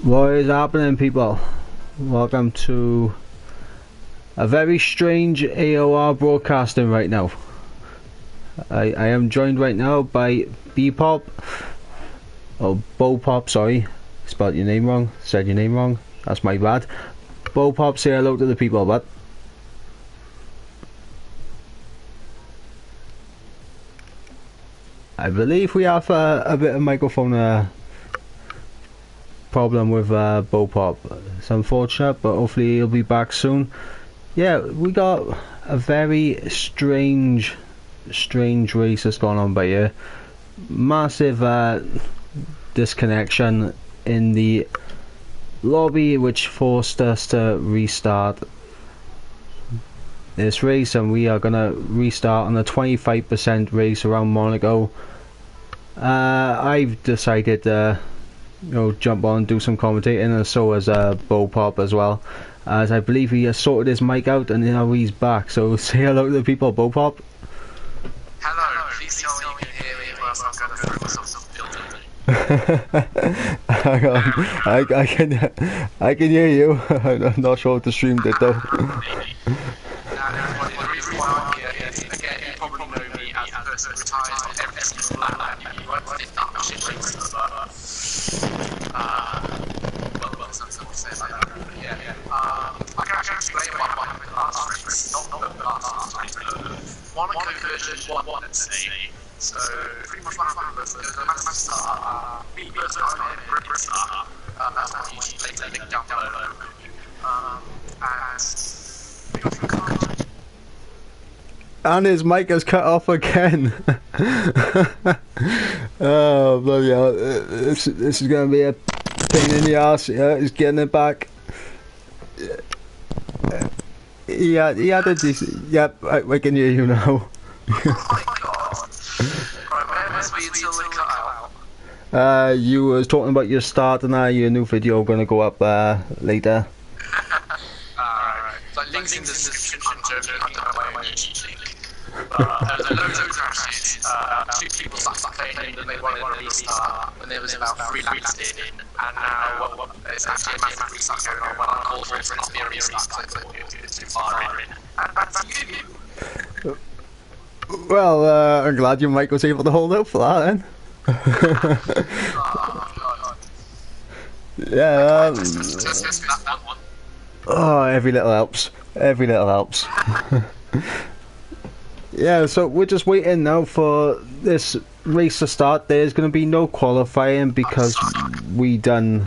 What is happening, people? Welcome to a very strange AOR broadcasting right now. I am joined right now by B-Pop, or Bo-Pop, sorry, spelled your name wrong, said your name wrong, that's my bad. Bo-Pop, say hello to the people, bud. I believe we have a bit of microphone problem with Bo-Pop. It's unfortunate, but hopefully he'll be back soon. Yeah, we got a very strange race that's going on by here. Massive disconnection in the lobby, which forced us to restart this race, and we are gonna restart on a 25% race around Monaco. I've decided jump on and do some commentating, and so has Bo-Pop as well, as I believe he has sorted his mic out and now he's back. So say hello to the people, Bo-Pop. Hello, please tell me you can hear me whilst I'm going through myself building. I can hear you. I'm not sure if the stream did though. The reason why I'm here is, again, you probably know me as the person who retires on every single lap. You won't see that shit race, well, someone says like that, but yeah. I can actually explain what happened last race, not the last race, but Monaco version 1, let's say. So, pretty much what happened was there was a massive start, me personally, I'm a brick start, that's what I usually later link down below, and his mic has cut off again. Oh bloody hell, this is going to be a pain in the ass. Yeah, he's getting it back. He had a decent... Yep, I can hear you now. Oh my god. Right, where must we until they cut out? You was talking about your start and your new video going to go up later. Right. So links in the description, I'm joking, I don't know why my YouTube link. There was a load of crashes, 2 people started complaining that they wanted a restart when there was about 3 laps in, and now it's actually a massive restart going on when I called for it to not be a restart because I thought it was too far in. And back to you. Well, I'm glad your mic was able to hold out for that then. Yeah, oh, every little helps. Every little helps. Yeah, so we're just waiting now for this race to start. There's going to be no qualifying because we done...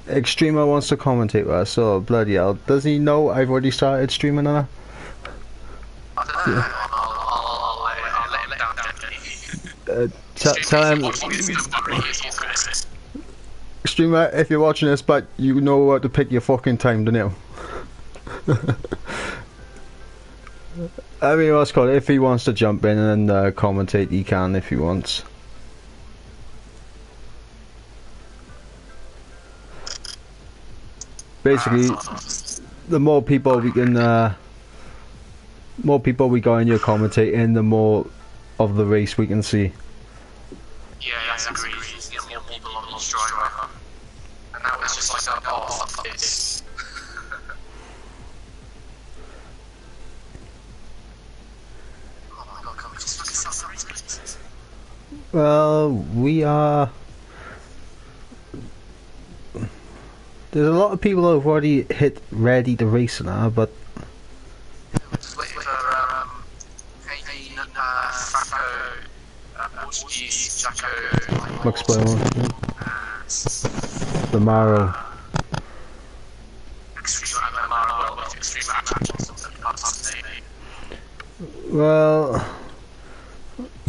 Extremer wants to commentate with us, so bloody hell. Does he know I've already started streaming on her? I don't know, I'll let him down gently. Tell him... Extremer, if you're watching this, but you know how to pick your fucking time, don't you? I mean, what's called, if he wants to jump in and commentate, he can if he wants. Basically, the more people we can, more people we got in your commentating, the more of the race we can see. Yeah, I agree. You get more people on the driver, and now it's just like a bar of this. Well, we are... There's a lot of people who've already hit ready to race now, but... We're just waiting for Franco, Portuguese, Jaco, the Maro. Well,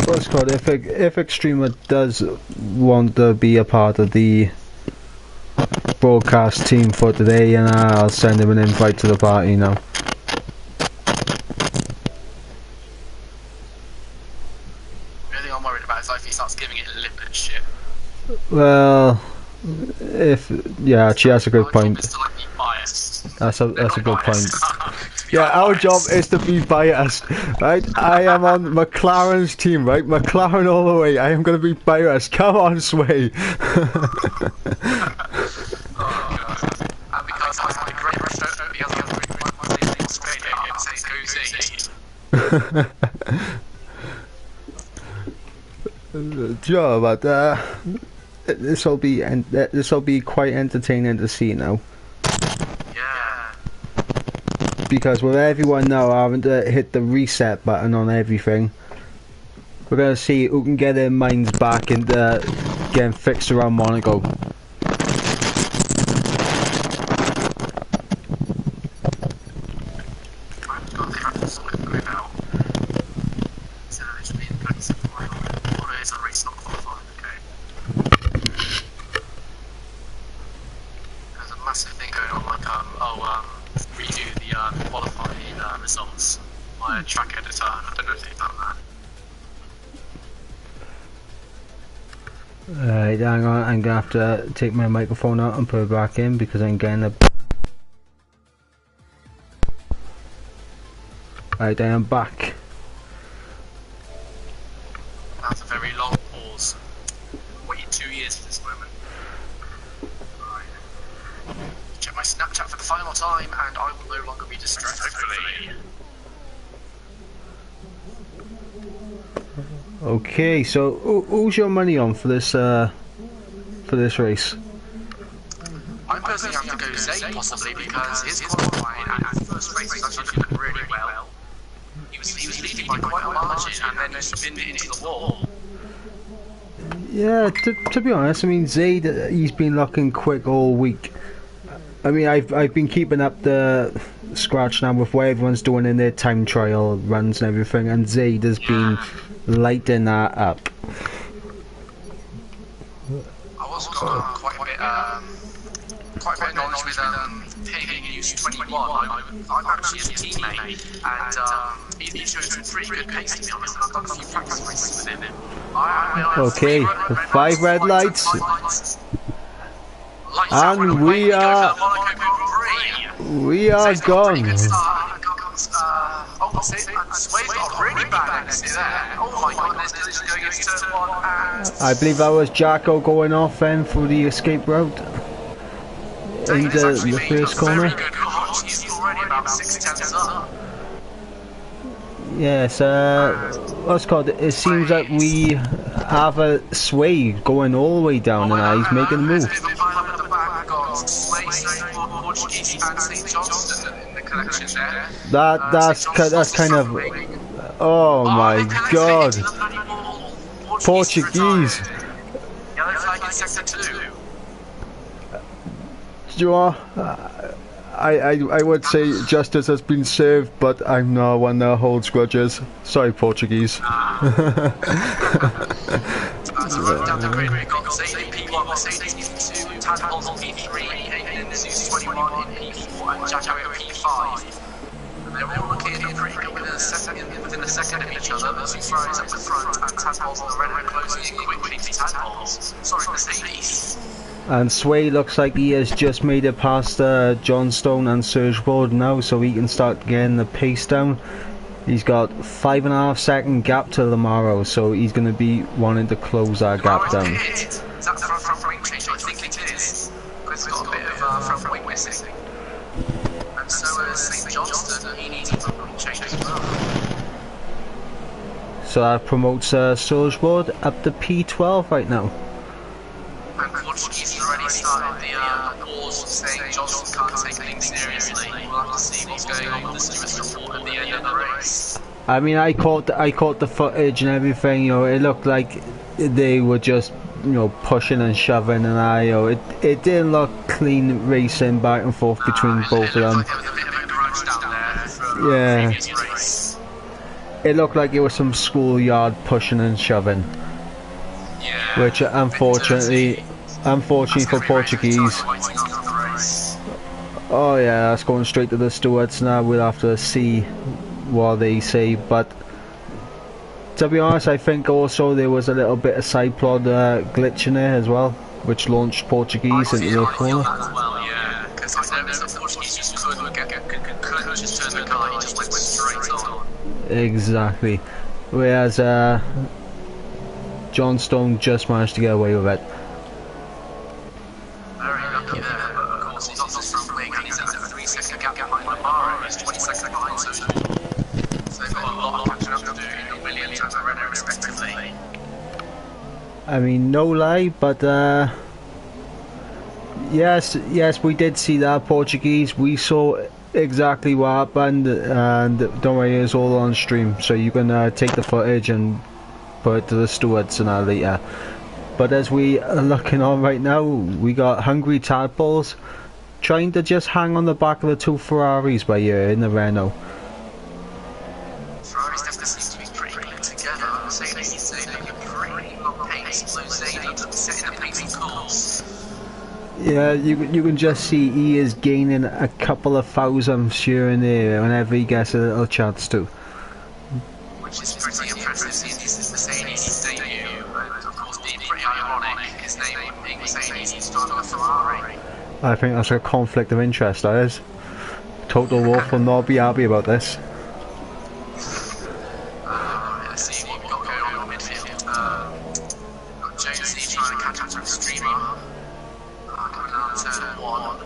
what's called, if Extremer does want to be a part of the broadcast team for today, and I'll send him an invite to the party now. The only thing I'm worried about is if he starts giving it lip and shit. Well, yeah, she has a good point. That's That's a good point. Yeah, our job is to be biased, right? I am on McLaren's team, right? McLaren all the way. I am going to be biased. Come on, Sway. Because I had a great research the other one in Australia, I say go Z. Sure, but this will be quite entertaining to see now. Yeah. Because with everyone now having to hit the reset button on everything, we're gonna see who can get their minds back into getting fixed around Monaco. Redo the qualifying results via track editor. I don't know if they've done that. Alright, hang on, I'm gonna have to take my microphone out and put it back in because I'm getting a... Alright, I am back. That's a very long pause. Waited 2 years for this moment. Right. Check my Snapchat for the final time and I will no longer be distressed, hopefully. Okay, so who's your money on for this race? I personally have to go Zay possibly because his qualifying and his first race was actually doing really well. He was leading by quite a margin and then he spinned it into the wall. Yeah, to be honest, I mean Zayd, he's been looking quick all week. I mean I've been keeping up the scratch now with what everyone's doing in their time trial runs and everything, and Zayd has been lighting that up. I also got quite a bit of knowledge with Ping Use 21. I'm actually his teammate, and he's showing some pretty good pace to be honest. I've done a few practice races with him. Okay, the 5 red lights. And we are gone. I believe that was Jacko going off then for the escape route into the first corner. Yes, what's called? It seems that we have a Sway going all the way down, and now he's making a move. That's kind of. Oh my God! Portuguese. You are. I would say justice has been served, but I'm not one that holds grudges. Sorry, Portuguese. They're all looking pretty good within a second of each other. There's Ferraris up the front and Tadpoles on the red are closing in quickly to Tadpoles. Sorry, Mercedes. And Sway looks like he has just made it past Johnstone and Surgeboard now, so he can start getting the pace down. He's got 5.5 second gap to Lamaro, so he's going to be wanting to close that gap down. Is that the front wing change? I think it is. Because it's got a bit of front wing missing. And so is St. Johnston, he needs a front wing change as well. So that promotes Surgeboard up to P12 right now. And Portuguese already started the pause saying Johnson can't take things seriously. We'll have to see what's going on with the Stewart's report at the end of the race. I mean, I caught the footage and everything. You know, it looked like they were just, you know, pushing and shoving, and it didn't look clean racing back and forth between both of them. Like there was a bit of a grudge down there from Yeah. the previous race. It looked like it was some schoolyard pushing and shoving. Yeah. Which unfortunately for Portuguese. Oh yeah, that's going straight to the stewards now. We'll have to see what they say, but to be honest, I think also there was a little bit of side plot glitch in there as well, which launched Portuguese into the corner. Well, yeah, because I noticed that Portuguese just couldn't just turned the car, he just went straight on. Exactly. Whereas John Stone just managed to get away with it. Very lucky there, but of course he's also front wing and he's at a 3-second gap behind Lamar and he's 20 seconds behind, so they've got a lot of catching up to do in Williams and Renault respectively. I mean, no lie, but yes, we did see that, Portuguese. We saw exactly what happened, and don't worry, it's all on stream, so you can take the footage and put it to the stewards and that later. But as we are looking on right now, we got hungry tadpoles trying to just hang on the back of the two Ferraris by here in the Renault. Ferraris definitely seem to be pretty linked together. Mercedes looking pretty on pace, Mercedes setting a pace course. Yeah, you can just see he is gaining a couple of thousandths here and there whenever he gets a little chance to. Which is pretty impressive since this is Mercedes' debut, and of course being pretty ironic, his name being Mercedes, he's starting a Ferrari. I think that's a conflict of interest, that is. Total Wolf will not be happy about this. Let's see what we've got going on in the midfield. Got Jonesy trying to catch up to the streamer. Coming down turn 1.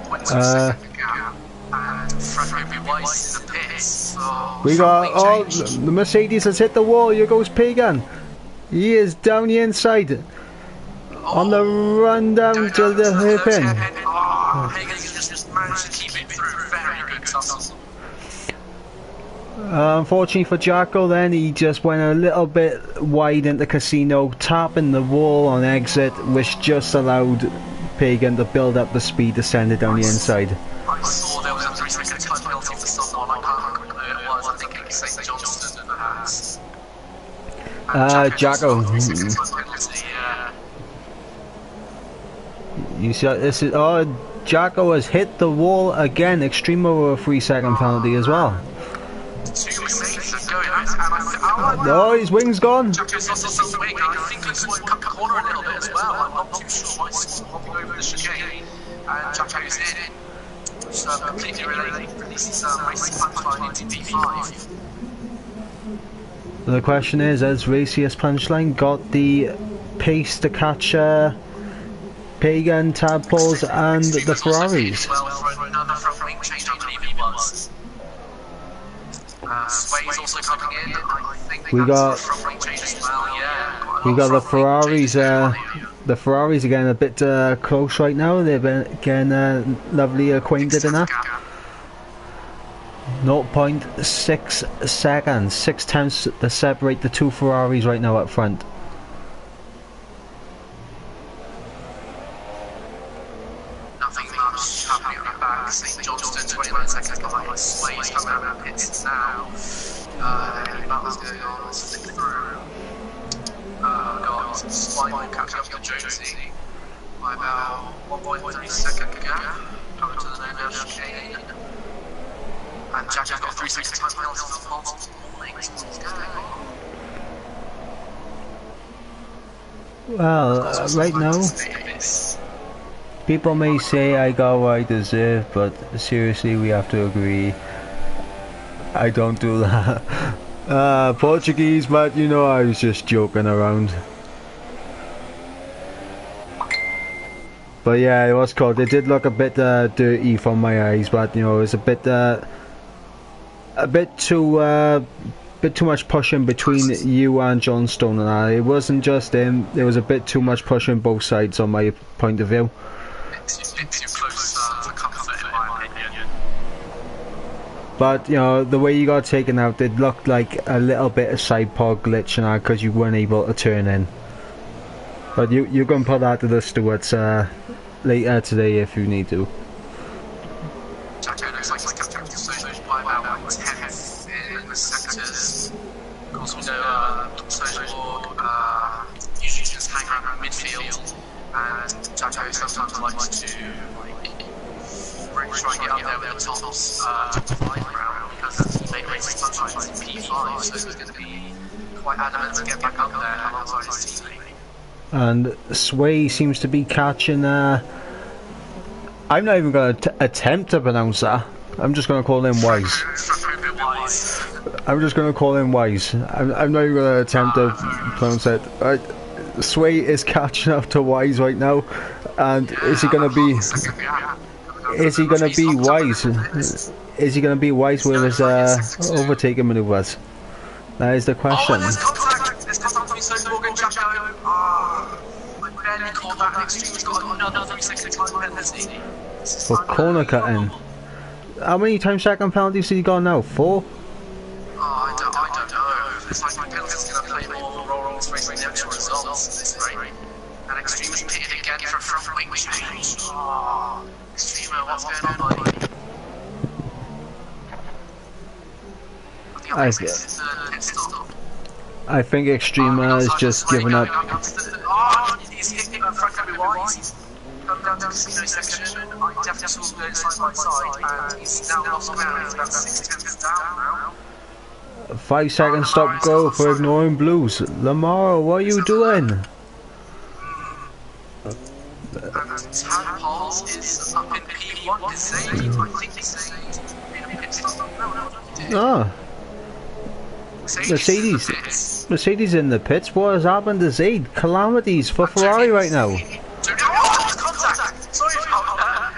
22-second gap. And Franco Weiss in the pits. So We got, oh, the Mercedes has hit the wall. Here goes Pagan. He is down the inside. On the run down to the hairpin. Oh, Hagen just managed to keep it through. Very good tussle. Unfortunately for Jacko then, he just went a little bit wide into Casino, tapping the wall on exit, which just allowed Pagan to build up the speed to send it down the inside. I saw there was a 3-second time penalty for someone. I can't remember who it was. I think it was St. Johnston, perhaps. Jacko. Yeah. You see, this is, oh, Jacko has hit the wall again. Extreme over a 3-second penalty as well. 2 Mercedes are going at it, and I think, No, his wing's gone. Jacko's lost some wing. I think it's going to cut the corner a little bit as well. I'm not too sure why it's hopping over the chicane. And Jacko's in. Which is completely related. This is racing punchline into P5. The question is, has Raciest Punchline got the pace to catch Pagan, Tadpoles and the Ferraris? Well, for another front wing change, I believe it was. Sway's also coming in. I think We got- that's a front wing change as well, yeah. We got the Ferraris. The Ferraris are getting a bit close right now. They've been getting lovely acquainted in that. 0.6 seconds, 6 tenths to separate the two Ferraris right now up front. Nothing much happening at the back. St. Johnston 29 seconds behind. Sway's coming out of the pits now. Any battles going on? Let's flick through. Got Spinal catching up to Jonesy by about 1.3 second gap. Coming to the no chicane. And Jack's got a 3-second time penalty on multiple warnings. What's going on? Well, right now, people may say I got what I deserve, but seriously, we have to agree, I don't do that. Portuguese, but you know, I was just joking around. But yeah, it was cold. It did look a bit dirty from my eyes, but you know, it was a bit too much pushing between you and John Stone and I. It wasn't just him. There was a bit too much pushing both sides on my point of view. It's a bit too close for comfort in my opinion. But you know, the way you got taken out, it looked like a little bit of side pod glitch and that because you weren't able to turn in. But you can put that to the stewards later today if you need to. Jacko looks like he's captured the social by about 10th in the sectors. Of course, we know social usually just hang around midfield, and Jacko sometimes likes to really try and get up there with the tops, top 5 round, because he made racing sometimes in P5, so he's going to be quite adamant to get back up there alongside his teammate. And Sway seems to be catching I I'm not even going to attempt to pronounce that. I'm just going to call him Wise. I'm just going to call him Wise. I'm not even going to attempt to pronounce it. Right. Shwmae is catching up to Wise right now, and is he going to be? Is he going to be Wise? Is he going to be Wise with his overtaking maneuvers? That is the question. Oh, there's contact! There's contact between Soap Morgan, Jacko. I barely called that extreme. He's got another 3-second time penalty. For corner cutting. How many time-second penalties has he got now? 4? Oh, I don't know. It's like my penalty's going to play more of a role in this race than the actual results at this rate. And Extreme is pitted again for a front wing change. Oh, Extreme, what's going on, buddy? I think Extrema has just given up. Oh, he's hitting that front very wise. Come down to the casino section. I definitely saw him go side by side, and he's now lost ground. He's about 6 tenths down now. 5 second stop go for ignoring blues. Lamar, what are you doing? And Tadpoles is up in P1. Is saved. I think he's saved. Ah. Mercedes in the pits. What has happened to Zaid? Calamities for Ferrari right now. Oh, contact! Sorry about that.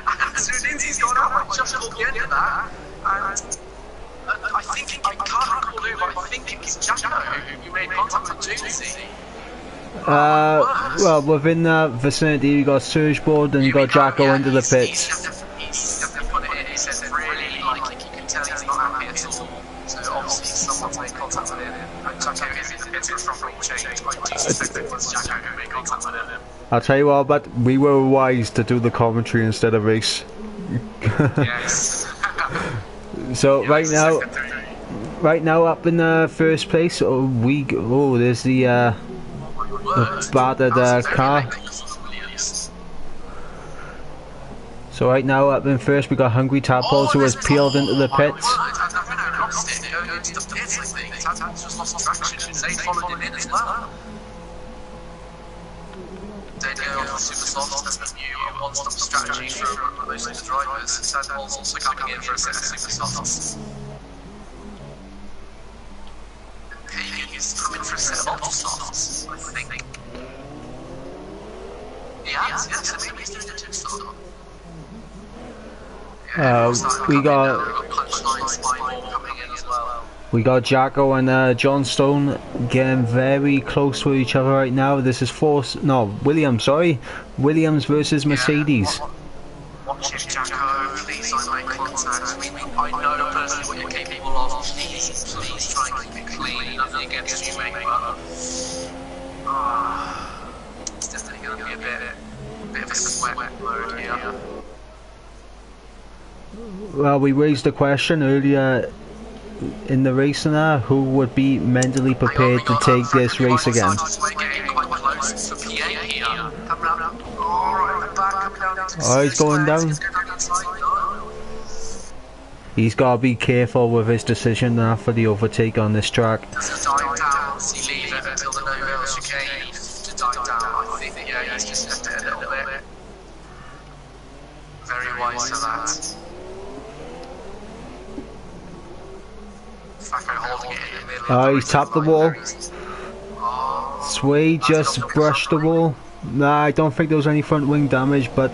Lindsay's gone out. I just caught the end of that. And I think, I can't recall who, but I think it was Jacko who made contact with Jonesy. Well, within that vicinity, you got Surgeboard and you got Jacko into the pits. He's definitely put it in. He said really, like, you can tell he's not happy at all. So obviously someone's made contact with him. And Jacko is in the pits for a front wing change. I do suspect it was Jacko who made contact with him. I'll tell you what, but we were wise to do the commentary instead of race. Yes. So right now up in first place, there's the battered car. So right now up in first we got Hungry Tadpoles who has peeled into the pits. One-stop strategy for most of the drivers. Tadpoles also coming in for a set of super softs. Payne is coming for a set of ultra softs, I think. Yes, I think he's doing a two-stop. We got Jacko and John Stone getting very close to each other right now. This is Williams versus Mercedes. Watch it, Jacko. Please don't make contact. I know personally what you're capable of. Please try and keep it clean. Nothing against you, mate. It's definitely going to be a bit of a sweat mode here. Well, we raised the question earlier in the race now, who would be mentally prepared to take this race again. Oh, he's going down. He's got to be careful with his decision now for the overtake on this track. Very wise to that. Oh, he's tapped the wall. Shwmae just brushed the wall. Nah, I don't think there was any front wing damage, but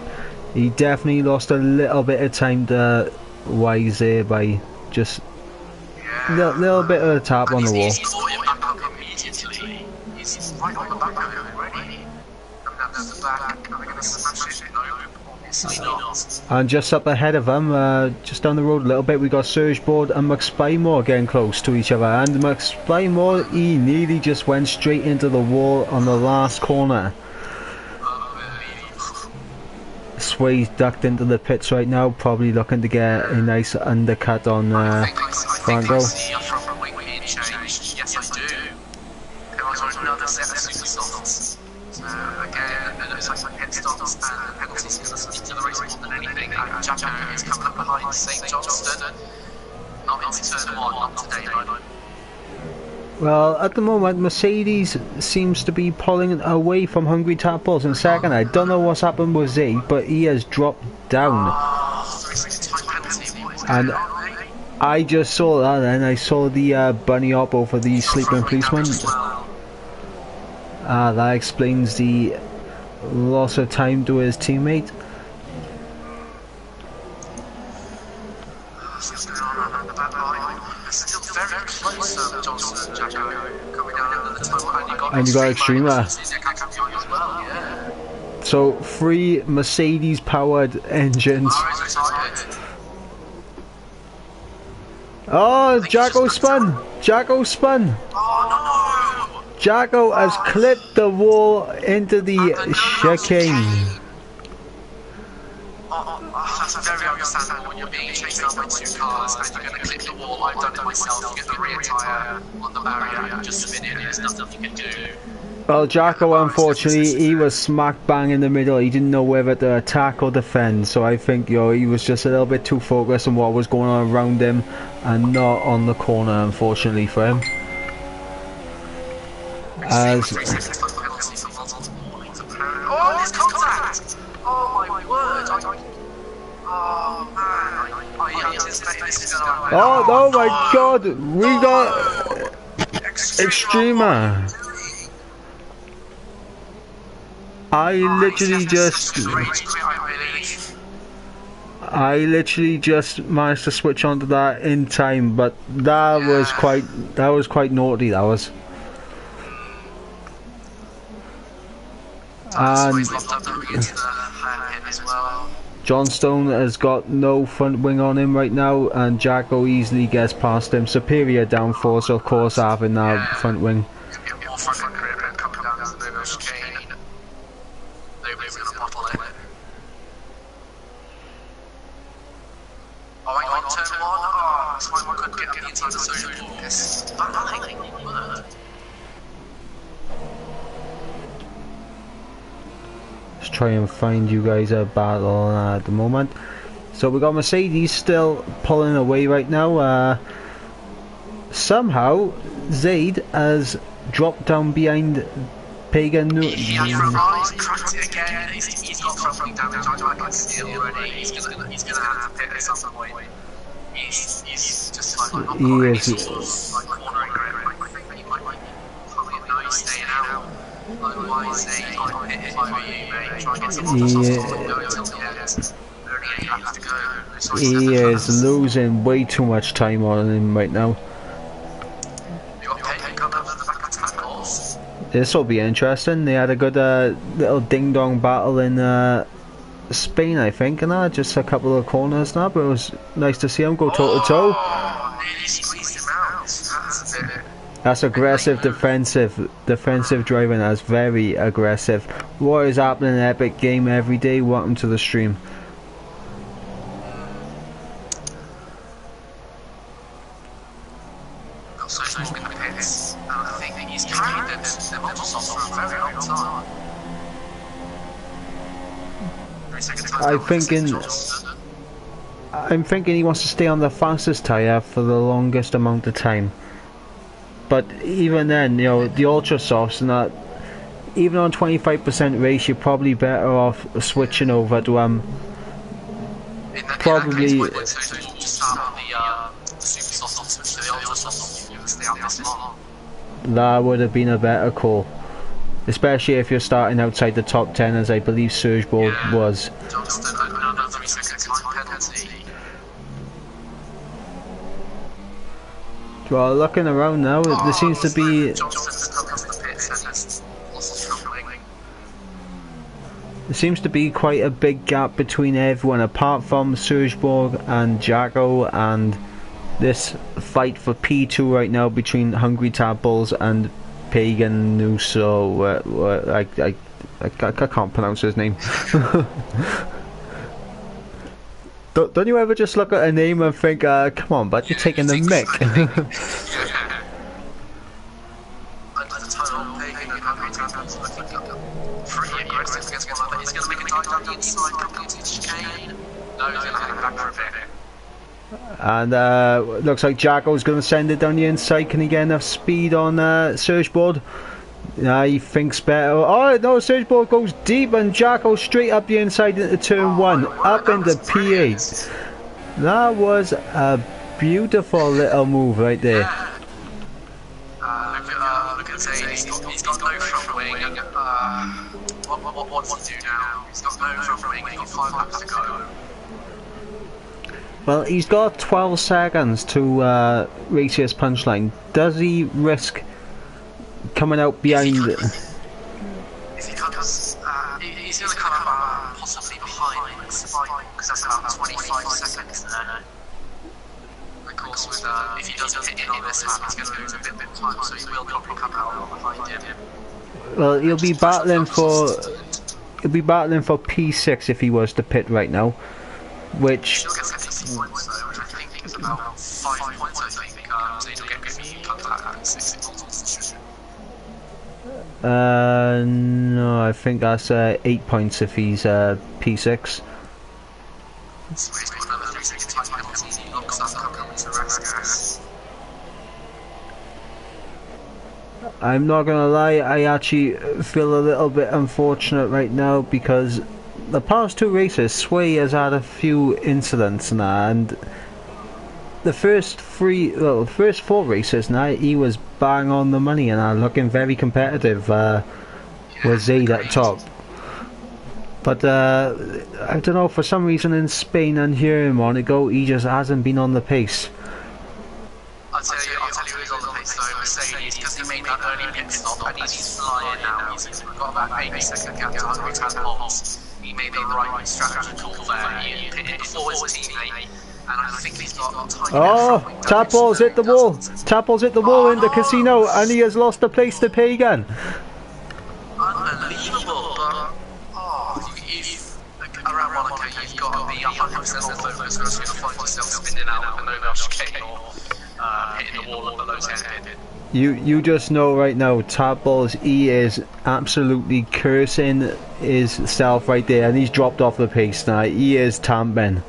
he definitely lost a little bit of time to Wise there by just a little bit of a tap on the wall. He's right on the back of it already. That's the back. Are they going to smash it? No, obviously not. And just up ahead of them, just down the road a little bit, we got Surgeboard and McSpymore getting close to each other. And McSpymore, he nearly just went straight into the wall on the last corner. Shwmae's ducked into the pits right now, probably looking to get a nice undercut on Franco. Yes, I do. There was another set of super softs. So again, it looks like pit stops and penalties going to speak to the race more than anything. And Jacko is coming up behind St. Johnston. Not into turn one, not today, though. Well, at the moment, Mercedes seems to be pulling away from Hungry Tadpoles in second. I don't know what's happened with Z, but he has dropped down. And I just saw that, and I saw the bunny hop over the sleeping policeman. That explains the loss of time to his teammate. And you got Extrema. So 3 Mercedes powered engines. Oh, Jacko spun! Jacko spun! Jacko has clipped the wall into the chicane. That's very understandable when you're being chased up by 2 cars and you're going to clip the wall. I've done it myself. You get the rear tyre on the barrier and just spin in. There's nothing you can do. Well, Jacko, unfortunately, he was smack bang in the middle. He didn't know whether to attack or defend. So I think, he was just a little bit too focused on what was going on around him and not on the corner, unfortunately for him. As oh, there's contact! Oh my word! Oh man! Oh my god! We got Extrema! I literally just managed to switch onto that in time, but that was quite naughty. That was. And Johnstone has got no front wing on him right now, and Jacko easily gets past him. Superior downforce, of course, having that front wing. Let's try and find you guys a battle at the moment. So we got Mercedes still pulling away right now. Somehow Zaid has dropped down behind Pagan. He's cracked it again. He's got front damage. I can see it already. He's gonna have to pit at some point. He's just like not got any sort of like cornering grip. I think he might probably know he's staying out. Otherwise, Zaid might pit if I were you, mate. Try and get some off and go until the end. Only 8 laps to go. He is losing way too much time on him right now. This will be interesting. They had a good little ding-dong battle in Spain, I think, and just a couple of corners now, but it was nice to see him go toe-to-toe. That's aggressive defensive driving. That's very aggressive. What is happening in Epic Game every day? Welcome to the stream. I'm thinking he wants to stay on the fastest tyre for the longest amount of time. But even then, the ultra softs and that, even on 25% race, you're probably better off switching over to probably. That would have been a better call, especially if you're starting outside the top 10, as I believe Surgeboard was. Well, looking around now, there seems to be quite a big gap between everyone, apart from Surgeborg and Jacko, and this fight for P2 right now between Hungry Tadpoles and Pagan Nuso. I can't pronounce his name. Don't you ever just look at a name and think, come on, but you're taking the mick? And looks like Jacko's going to send it down the inside. Can he get enough speed on Surgeboard? He thinks better. Oh no, Surgeboard goes deep and Jacko straight up the inside into turn 1, up into P8. That was a beautiful little move right there. Look at Zayn, he's got no front wing. What's he do now? He's got no front wing, he's got 5 laps to go. Well, he's got 12 seconds to reach his punchline. Does he risk coming out behind? If he comes, he's going to come out possibly behind because that's about 25 seconds there. Of course, with, if he doesn't hit in on this lap, he's going to lose a bit of time, so he will probably come out behind him. Well, he'll be battling for P6 if he was to pit right now, which. He'll get 50 points though, which I think is about 5 points, I think, so he'll get 50 contact 6 points. No, I think that's 8 points if he's P6. So he's got another 3 second time penalty, he locks up coming to Raskas. I'm not gonna lie, I actually feel a little bit unfortunate right now because the past 2 races, Shwmae has had a few incidents now, and the first 4 races now, he was bang on the money and looking very competitive with Zayd at top. But I don't know, for some reason in Spain and here in Monaco, he just hasn't been on the pace. I'll tell you who's on the pace though, Mercedes, because he made that early pit stop and he's flying now. He's got about 80-second gap to Hungary Tadpoles. He made the right strategy call there. He pitted before his teammate, and I think he's got tiny. Oh, Tadpoles hit the wall. Tadpoles hit the wall in the casino, and he has lost a place to pay again. Unbelievable, but around Monaco, you've got to be 100% on focus, or else you're going to find yourself spinning out with a no-mail chicane or hitting the wall at the low end. You just know right now, Tadpoles, he is absolutely cursing his self right there, and he's dropped off the pace now. He is tamping.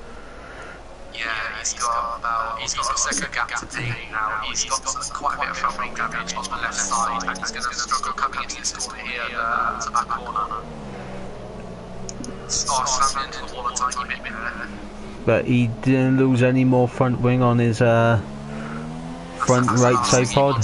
Yeah, he's got a second gap to take now. He's got quite a bit of front wing damage on the left side, and he's going to struggle coming into this corner here, to that corner. Slamming into the wall a tiny bit there. But he didn't lose any more front wing on his front right side pod.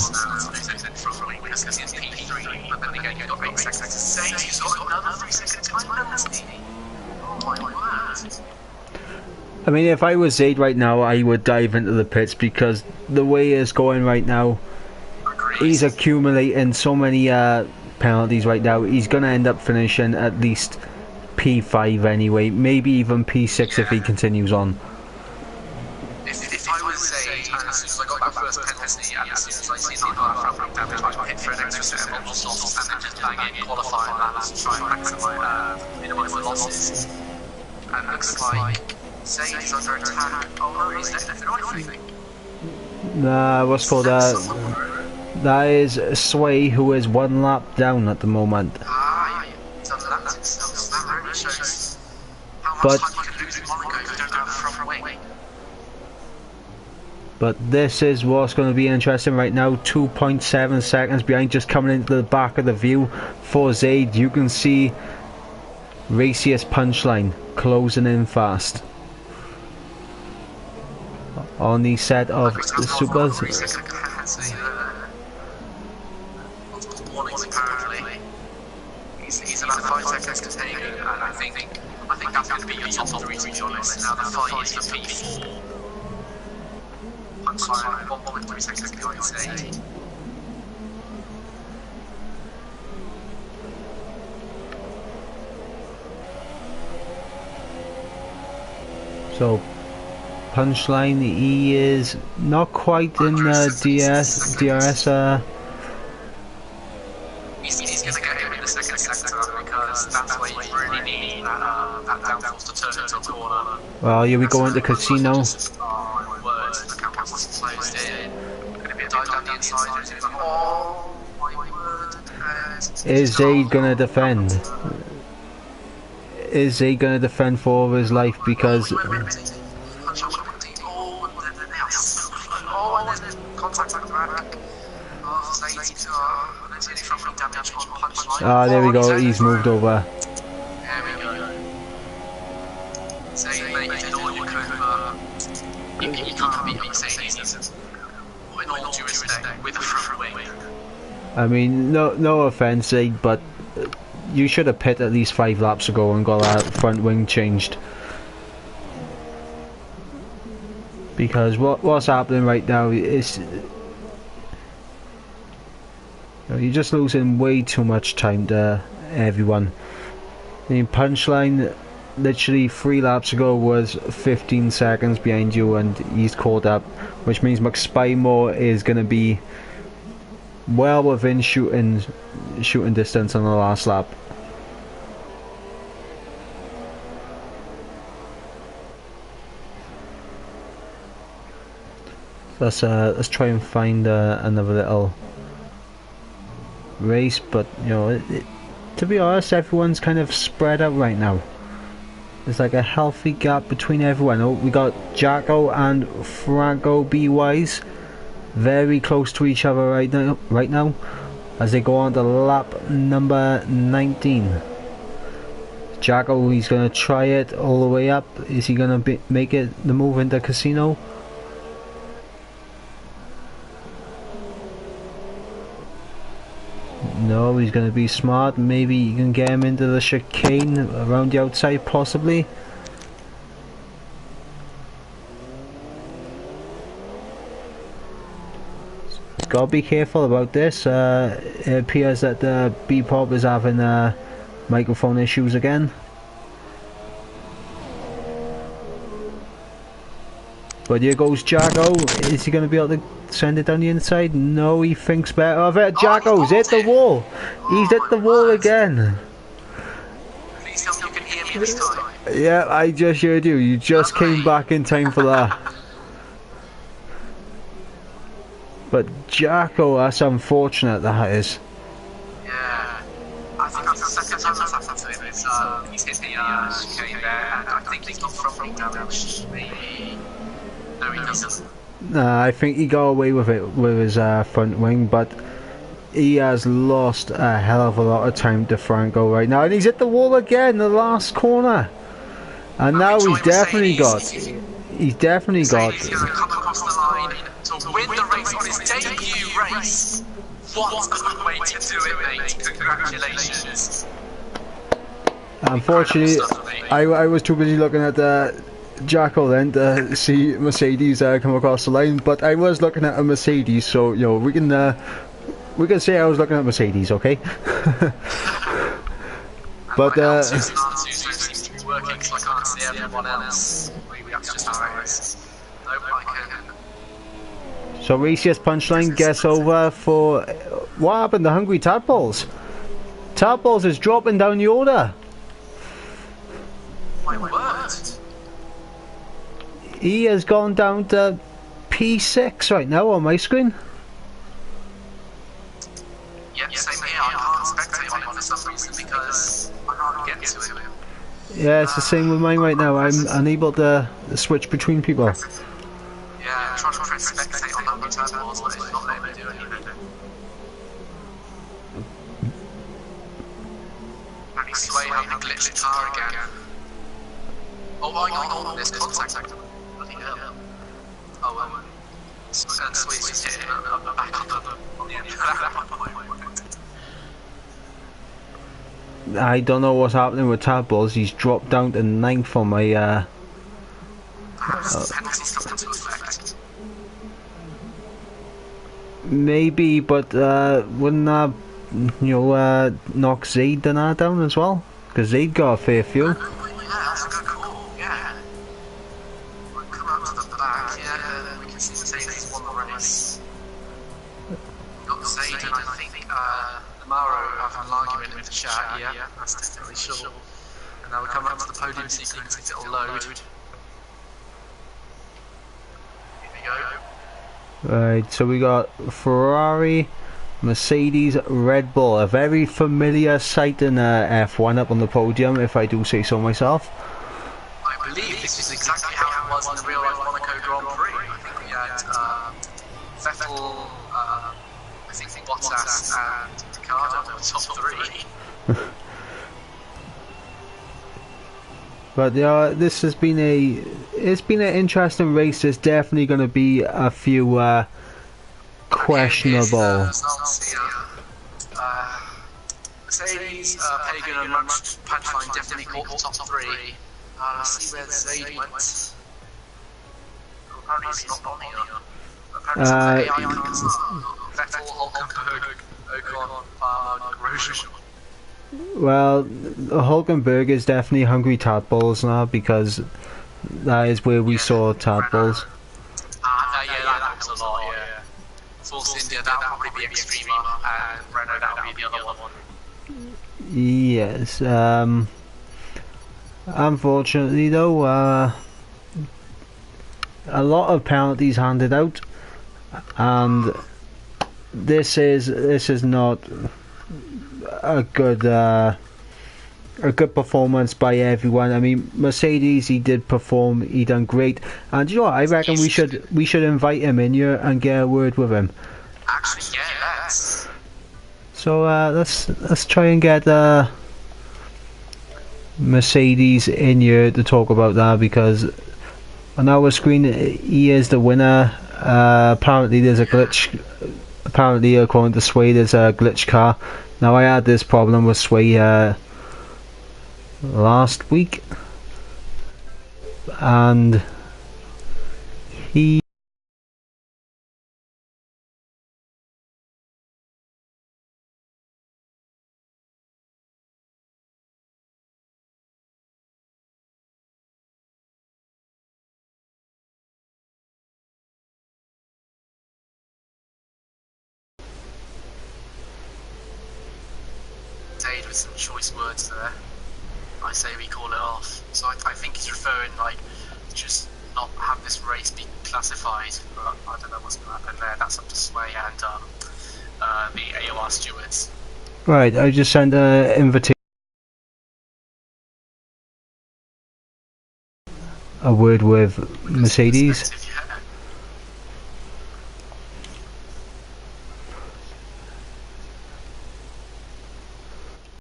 I mean, if I was Zayd right now, I would dive into the pits because the way it's going right now, he's accumulating so many penalties right now. He's going to end up finishing at least P5 anyway, maybe even P6 if he continues on. If I was Zayd, and as soon as I got that first penalty, and as soon as I see another front wing damage, I'd hit for an extra set of losses and then just bang in qualifying laps to try and maximise minimise the losses. And it looks like Zayd is under attack. Oh no, he's dead. I think. Nah, what's called that? That is Shwmae, who is 1 lap down at the moment. He's unlapped himself, so that really shows how much time you can lose in Monaco if you don't have a front wing. But this is what's going to be interesting right now. 2.7 seconds behind, just coming into the back of the view for Zayd. You can see Raciest punchline closing in fast on the set of the supers. He's about 5 seconds to take, and I think that's going to be your top 3 to be honest. Now the fight is for P4. Punchline 1.3 seconds behind Zayd. So punchline, he is not quite in DRS. He's going to get him in the second sector because that's where you really need that downforce to turn into a corner. Well, here we go into casino. Oh my word, the camera wasn't closed in. Going to be a dive down the inside. Oh my word. Is Zayd going to defend? Is Zayd going to defend for his life? Because Ah, there we go. He's moved over. There we go. Say, mate, you did all you could, but you can't beat a Mercedes. In all due respect, with a front wing. I mean, no offense, but you should have pit at least 5 laps ago and got that front wing changed. Because what's happening right now is you're just losing way too much time to everyone. I mean, Punchline literally 3 laps ago was 15 seconds behind you and he's caught up, which means McSpymore is going to be well within shooting distance on the last lap. Let's try and find another little race, but you know, to be honest, everyone's kind of spread out right now. There's like a healthy gap between everyone. Oh, we got Jacko and Franco B-Wise very close to each other right now as they go on to lap number 19. Jacko, he's going to try it all the way up. Is he going to make it the move into Casino? No, he's going to be smart. Maybe you can get him into the chicane around the outside, possibly. Gotta be careful about this. It appears that the B-Pop is having microphone issues again. But here goes Jacko. Is he going to be able to send it down the inside? No, he thinks better of it. Jacko's hit the wall. He's hit the wall again. Please tell me you can hear me this time. Yeah, I just heard you. You just came back in time for that. But Jacko, that's unfortunate, that is. Yeah. I think that's the second time that's happened to him. He's hit the chicane there, and I think he's got front wing damage. Maybe. No, he doesn't. Nah, I think he got away with it with his front wing, but he has lost a hell of a lot of time to Franco right now, and he's hit the wall again, the last corner. And now he's definitely got. He's definitely got. He's going to come across the line to win the race on his debut race. What a way to do it, mate! Congratulations. Unfortunately, I was too busy looking at the Jacko then to see Mercedes come across the line, but I was looking at a Mercedes, so you know we can say I was looking at Mercedes, okay? But seems to be working, so I can't see everyone else. That's just how it is. Nope, I can. So Racist Punchline gets over for what happened to Hungry Tadpoles? Tadpoles is dropping down the order. My word. He has gone down to P6 right now on my screen. Yep, same here. I can't spectate on it for some reason because I can't get to it. Yeah, it's the same with mine right now. I'm unable to switch between people. Yeah, I'm trying to press spectate on Hungry Tadpoles, but it's not letting me do anything. Maybe Sway having a glitched car again. Oh, hang on, there's contact. Bloody hell. Oh, and Sway's just hitting him back on the end of that point. I don't know what's happening with Tadpoles. He's dropped down to 9th on my Penalties come into effect. maybe, but wouldn't that knock Zaid down as well? Because Zaid got a fair few. Yeah, that's a good call, yeah. We'll come up to the back, yeah, we can see Mercedes won the race. Got Zaid and I think Amaro having an argument with the chat, yeah, that's definitely sure. And now we come up to the podium sequence, it'll load. Here we go. Right, so we got Ferrari, Mercedes, Red Bull, a very familiar sight in F1 up on the podium, if I do say so myself. I believe this is exactly how it was in the real life Monaco Grand Prix. I think we had Vettel, I think Bottas and Ricardo were top 3. But yeah, this has been it's been an interesting race. There's definitely going to be a few questionable. Mercedes, Pagan and Punchline definitely caught the top 3. Let's see where Zaid went. Apparently it's not on here. Apparently it's AI Vettel, Hulkenberg, Ocon, Farmer, Grosjean. Well, Hulkenberg is definitely hungry tadpoles now, because that is where we saw tadpoles. Yeah, that was a lot, yeah. Force India, that would probably be Extrema, and Renault, that would be the other one. Yes, unfortunately though, a lot of penalties handed out, and this is not a good performance by everyone. I mean, Mercedes, he did perform, he done great, and you know what, I reckon we should invite him in here and get a word with him. Actually, yeah, let's. So let's try and get Mercedes in here to talk about that, because on our screen he is the winner. Apparently there's a glitch. Apparently, according to Sway, there's a glitch car. Now, I had this problem with Sway last week, and he Zaid with some choice words there. I say we call it off. So I think he's referring, like, just not have this race be classified, but I don't know what's going to happen there. That's up to Sway and the AOR stewards. right. I just sent an invitation. A word with Mercedes.